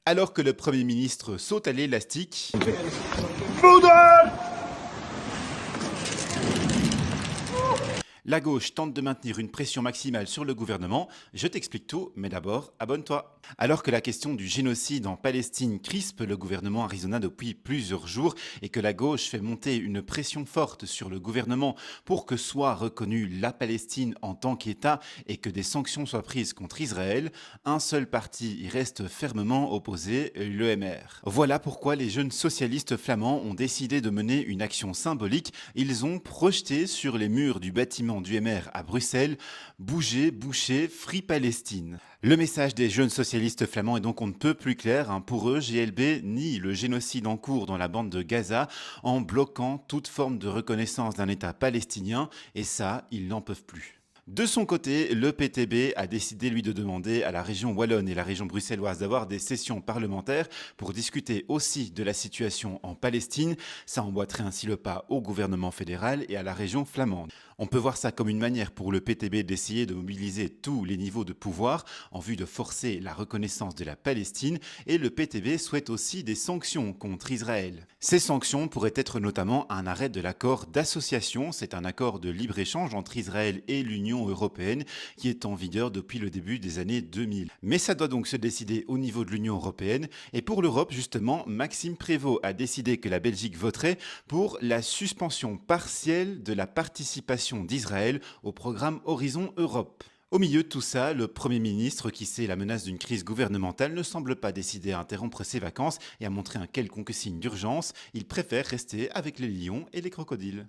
Alors que le Premier ministre saute à l'élastique, la gauche tente de maintenir une pression maximale sur le gouvernement. Je t'explique tout, mais d'abord, abonne-toi. Alors que la question du génocide en Palestine crispe le gouvernement arizona depuis plusieurs jours et que la gauche fait monter une pression forte sur le gouvernement pour que soit reconnue la Palestine en tant qu'État et que des sanctions soient prises contre Israël, un seul parti y reste fermement opposé, l'EMR. Voilà pourquoi les jeunes socialistes flamands ont décidé de mener une action symbolique. Ils ont projeté sur les murs du bâtiment du MR à Bruxelles, bougez, boucher, Free Palestine. Le message des jeunes socialistes flamands est donc on ne peut plus clair. Pour eux, GLB nie le génocide en cours dans la bande de Gaza en bloquant toute forme de reconnaissance d'un État palestinien et ça, ils n'en peuvent plus. De son côté, le PTB a décidé lui de demander à la région wallonne et la région bruxelloise d'avoir des sessions parlementaires pour discuter aussi de la situation en Palestine. Ça emboîterait ainsi le pas au gouvernement fédéral et à la région flamande. On peut voir ça comme une manière pour le PTB d'essayer de mobiliser tous les niveaux de pouvoir en vue de forcer la reconnaissance de la Palestine et le PTB souhaite aussi des sanctions contre Israël. Ces sanctions pourraient être notamment un arrêt de l'accord d'association, c'est un accord de libre-échange entre Israël et l'Union européenne qui est en vigueur depuis le début des années 2000. Mais ça doit donc se décider au niveau de l'Union européenne et pour l'Europe justement, Maxime Prévost a décidé que la Belgique voterait pour la suspension partielle de la participation d'Israël au programme Horizon Europe. Au milieu de tout ça, le Premier ministre, qui sait la menace d'une crise gouvernementale, ne semble pas décider à interrompre ses vacances et à montrer un quelconque signe d'urgence. Il préfère rester avec les lions et les crocodiles.